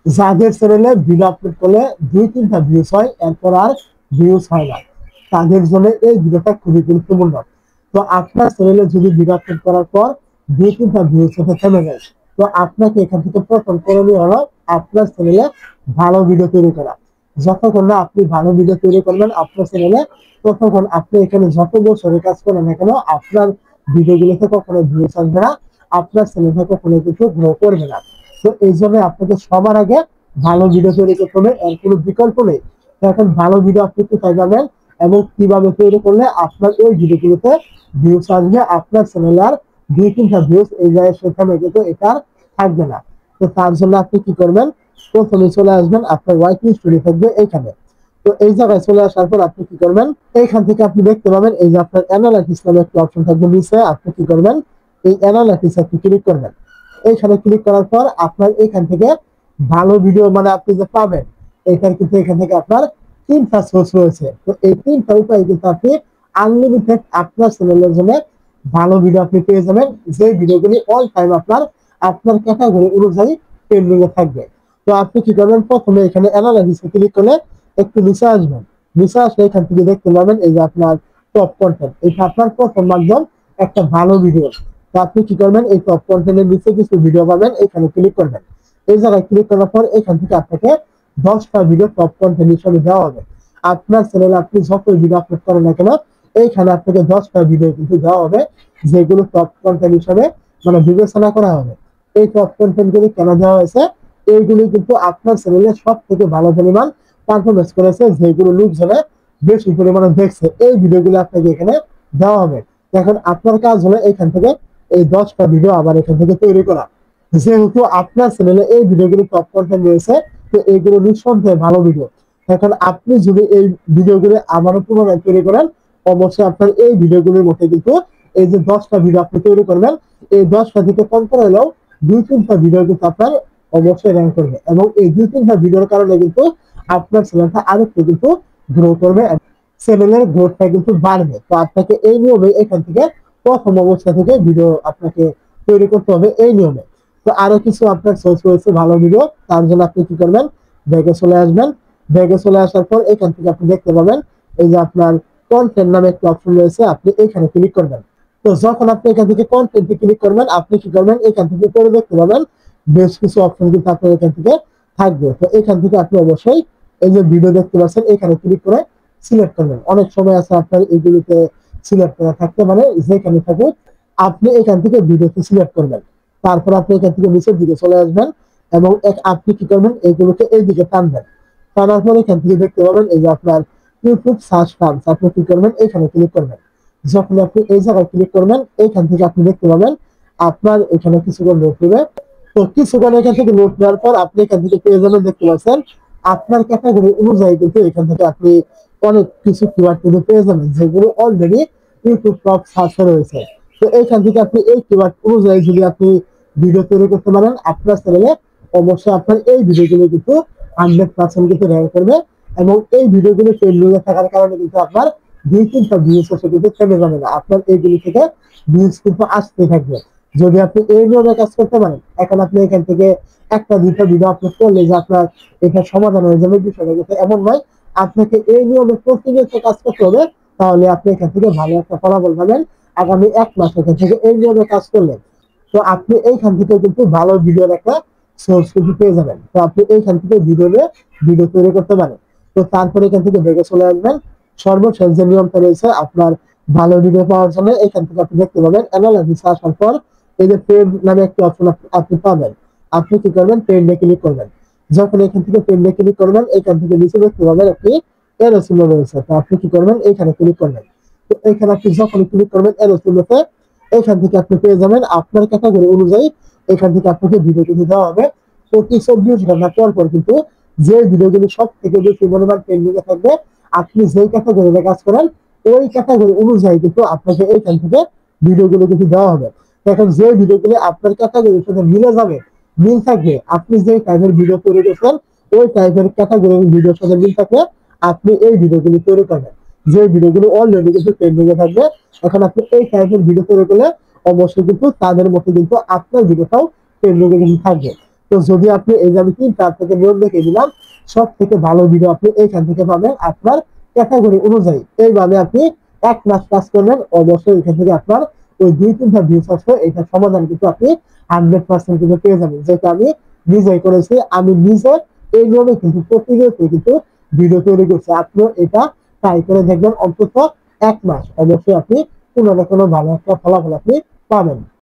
যাদের চ্যানেলে video upload করলে 2-3টা ভিউজ হয়, এরপর আর ভিউজ হয় না, তাদের জন্য এই ভিডিওটা খুবই গুরুত্বপূর্ণ। তো আপনার চ্যানেলে যদি ভিডিও আপলোড করার পর 2-3টা ভিউজ হতে থেমে যায়, তো আপনাকে এখান থেকে প্রথম করণীয় হলো আপনার চ্যানেলে ভালো ভিডিও তৈরি করা। যতক্ষণ না আপনি ভালো ভিডিও তৈরি করবেন আপনার চ্যানেলে, ততক্ষণ আপনি এখানে যত বছরের কাজ করেন না কেন, আপনার ভিডিওগুলোতে কখনো ভিউজ আসবে না, আপনার চ্যানেলটা কখনো কিছু গ্রো করবে না। তো এই জন্য আপনাকে সবার আগে ভালো ভিডিও তৈরি করতে হবে, এর কোনো বিকল্প নেই। তো এখন ভালো ভিডিও আপনি কোথায় পাবেন এবং কিভাবে তৈরি করলে আপনার এই ভিডিওগুলোতে ভিউজ আসবে, আপনার চ্যানেলে আর 2-3টা ভিউজ এই জায়গায় সেখানে কিন্তু এটা থাকবে না। তো তার জন্য আপনি কি করবেন, প্রথমে চলে আসবেন আপনার ওয়াইটি স্টুডিও থাকবে এইখানে। তো এই জায়গায় চলে আসার পর আপনি কি করবেন, এইখান থেকে আপনি দেখতে পাবেন এই যে আপনার অ্যানালাইটিক্স নামে একটা অপশন থাকবে নিচে, আপনি কি করবেন এই অ্যানালাইটিক্স আপনি ক্লিক করবেন। এইখানে ক্লিক করার পর আপনার এখান থেকে ভালো ভিডিও মানে আপনি যে পাবেন, এখানে কিন্তু এখান থেকে আপনার 3টা সোর্স রয়েছে। তো এই 3টা উপায় কিন্তু আপনি আনলিমিটেড আপনার চ্যানেলের জন্য ভালো ভিডিও আপনি পেয়ে যাবেন, যে ভিডিওগুলি অল টাইম আপনার আপনার ক্যাটাগরি অনুযায়ী ট্রেন্ডিং এ থাকবে। তো আপনি কি করবেন, প্রথমে এখানে অ্যানালাইসিসে ক্লিক করলে একটু নিচে আসবেন। নিচে আসলে এখান থেকে দেখতে পাবেন এই যে আপনার টপ কন্টেন্ট, এটা আপনার প্রথম মাধ্যম একটা ভালো ভিডিও। তো আপনি কি করবেন, এই টপ কন্টেন্টের নিচে কিছু ভিডিও পাবেন, এখানে ক্লিক করবেন। এই জায়গায় ক্লিক করার পর এখান থেকে আপনাকে 10টা ভিডিও টপ কন্টেন্ট হিসেবে দেওয়া হবে। আপনার চ্যানেলে আপনি যত ভিডিও আপলোড করেন না কেন, এইখানে আপনাকে 10টা ভিডিও কিন্তু দেওয়া হবে, যেগুলো টপ কন্টেন্ট হিসেবে মানে বিবেচনা করা হবে। এই টপ কন্টেন্ট গুলি কেন দেওয়া হয়েছে, এইগুলি কিন্তু আপনার চ্যানেলে সব থেকে ভালো পরিমাণ পারফরমেন্স করেছে, যেগুলো লোকজনে বেশি পরিমাণে দেখছে, এই ভিডিওগুলো আপনাকে এখানে দেওয়া হবে। এখন আপনার কাজ হলো এখান থেকে এই 10টা ভিডিও আবার এখান থেকে তৈরি করা। যেহেতু আপনার চ্যানেলে এই ভিডিওগুলো টপ কন্টেন্ট রয়েছে, তো এইগুলো নিঃসন্দেহে ভালো ভিডিও। এখন আপনি যদি এই ভিডিওগুলো আবারও পুনরায় তৈরি করেন, অবশ্যই আপনার এই ভিডিওগুলোর মধ্যে কিন্তু এই যে 10টা ভিডিও আপনি তৈরি করবেন, এই 10টা থেকে কম করে হলেও 2-3টা ভিডিও কিন্তু আপনার অবশ্যই র্যাঙ্ক করবে, এবং এই 2-3টা ভিডিওর কারণে কিন্তু আপনার চ্যানেলটা আরেকটু কিন্তু গ্রো করবে, চ্যানেলের গ্রোথটা কিন্তু বাড়বে। তো আপনাকে এই নিয়মে এখান থেকে প্রথম অবস্থা থেকে ভিডিও আপনাকে তৈরি করতে হবে এই নিয়মে। তো আরো কিছু আপনার সোর্স রয়েছে ভালো ভিডিও, তার জন্য আপনি কি করবেন, ব্যাগে চলে আসবেন। ব্যাগে চলে আসার পর এখান থেকে আপনি দেখতে পাবেন এই যে আপনার কন্টেন্ট নামে একটা অপশন রয়েছে, আপনি এখানে ক্লিক করবেন। তো যখন আপনি এখান থেকে কন্টেন্টে ক্লিক করবেন, আপনি কি করবেন, এখান থেকে পরে দেখতে পাবেন বেশ কিছু অপশন কিন্তু আপনার এখান থেকে থাকবে। তো এখান থেকে আপনি অবশ্যই এই যে ভিডিও দেখতে পাচ্ছেন, এখানে ক্লিক করে সিলেক্ট করবেন। অনেক সময় আছে আপনার এগুলিতে সিলেক্ট করা থাকতে পারে, যেখানে থাকুক আপনি এখান থেকে ভিডিওতে সিলেক্ট করবেন। তারপর আপনি এখান থেকে নিচের দিকে চলে আসবেন এবং আপনি কি করবেন, এইগুলোকে এইদিকে টানবেন। টানার পর এখান থেকে দেখতে পাবেন এই যে আপনার ইউটিউব সার্চ টার্মস, আপনি কি করবেন, এখানে ক্লিক করবেন। যখন আপনি এই জায়গায় ক্লিক করবেন, এইখান থেকে আপনি দেখতে পাবেন আপনার এখানে কিছুক্ষণ লোড নেবে। তো কিছুক্ষণ এখান থেকে লোড নেওয়ার পর আপনি এখান থেকে পেয়ে যাবেন, দেখতে পাচ্ছেন আপনার ক্যাটাগরি অনুযায়ী কিন্তু এখান থেকে আপনি অনেক কিছু কিওয়ার্ড কিন্তু পেয়ে যাবেন, যেগুলো অলরেডি ইউটিউব টপ সার্চে রয়েছে। তো এইখান থেকে আপনি এই কিওয়ার্ড অনুযায়ী যদি আপনি ভিডিও তৈরি করতে পারেন আপনার চ্যানেলে, অবশ্যই আপনার এই ভিডিওগুলো কিন্তু 100% কিন্তু র্যাঙ্ক করবে, এবং এই ভিডিওগুলো ট্রেন্ডিং এ থাকার কারণে কিন্তু আপনার 2-3টা ভিউজ এসে কিন্তু থেমে যাবে না, আপনার এইগুলি থেকে ভিউজ কিন্তু আসতে থাকবে। যদি আপনি এই নিয়মে কাজ করতে পারেন, এখন আপনি এখান থেকে 1-2টা ভিডিও আপলোড করলে যে আপনার এটা সমাধান হয়ে যাবে বিষয়টা কিন্তু এমন নয়। আপনাকে এই নিয়মে প্রতিনিয়ত কাজ করতে হবে, তাহলে আপনি এখান থেকে ভালো একটা ফলাফল পাবেন আগামী 1 মাস এখান থেকে এই নিয়মে কাজ করলে। তো আপনি এইখান থেকে কিন্তু ভালো ভিডিওর একটা সোর্স কিন্তু পেয়ে যাবেন। তো আপনি এইখান থেকে ভিডিও তৈরি করতে পারেন। তো তারপরে এখান থেকে বেগে চলে আসবেন। সর্বশেষ যে নিয়মটা রয়েছে আপনার ভালো ভিডিও পাওয়ার জন্য, এখান থেকে আপনি দেখতে পাবেন অ্যানালাইসিস আসার পর এই যে ট্রেন্ড নামে একটি অপশন আপনি পাবেন। আপনি কি করবেন, ট্রেন্ডে ক্লিক করবেন। যখন এখান থেকে ট্রেন্ডে ক্লিক করবেন, এখান থেকে নিচে দেখতে পাবেন একটি এরো চিহ্ন রয়েছে। তো আপনি কি করবেন, এখানে ক্লিক করবেন। তো এখানে আপনি যখন ক্লিক করবেন এরো চিহ্নতে, এখান থেকে আপনি পেয়ে যাবেন আপনার ক্যাটাগরি অনুযায়ী এখান থেকে আপনাকে ভিডিও কিন্তু দেওয়া হবে। প্রতি 24 ঘন্টা পর পর কিন্তু যে ভিডিওগুলি সব থেকে বেশি পরিমাণ ট্রেন্ডিং এ থাকবে, আপনি যেই ক্যাটাগরিতে কাজ করেন ওই ক্যাটাগরি অনুযায়ী কিন্তু আপনাকে এইখান থেকে ভিডিওগুলো কিন্তু দেওয়া হবে। এখন যে ভিডিওগুলি আপনার ক্যাটাগরির সাথে মিলে যাবে, মিল থাকবে, আপনি যে টাইপের ভিডিও তৈরি করছেন ওই টাইপের ক্যাটাগরির ভিডিওর সাথে মিল থাকলে আপনি এই ভিডিওগুলি তৈরি করবেন, যে ভিডিওগুলো অলরেডি কিন্তু ট্রেন্ডিং এ থাকবে। এখন আপনি এই টাইপের ভিডিও তৈরি করলে অবশ্যই কিন্তু তাদের মধ্যে কিন্তু আপনার ভিডিওটাও ট্রেন্ডিং এ কিন্তু থাকবে। তো যদি আপনি এই যে আমি 3 থেকে নিয়ম দেখে দিলাম, সব থেকে ভালো ভিডিও আপনি এইখান থেকে পাবেন আপনার ক্যাটাগরি অনুযায়ী। এইভাবে আপনি 1 মাস কাজ করবেন, অবশ্যই এখান থেকে আপনার ওই 2-3টা ভিউজ আসবে, এটার সমাধান কিন্তু আপনি 100% কিন্তু পেয়ে যাবেন, যেটা আমি নিজেই করেছি। আমি নিজে এই নিয়মে কিন্তু প্রতিনিয়ত কিন্তু ভিডিও তৈরি করছি। আপনিও এটা ট্রাই করে দেখবেন অন্তত 1 মাস, অবশ্যই আপনি কোনো না কোনো ভালো একটা ফলাফল আপনি পাবেন।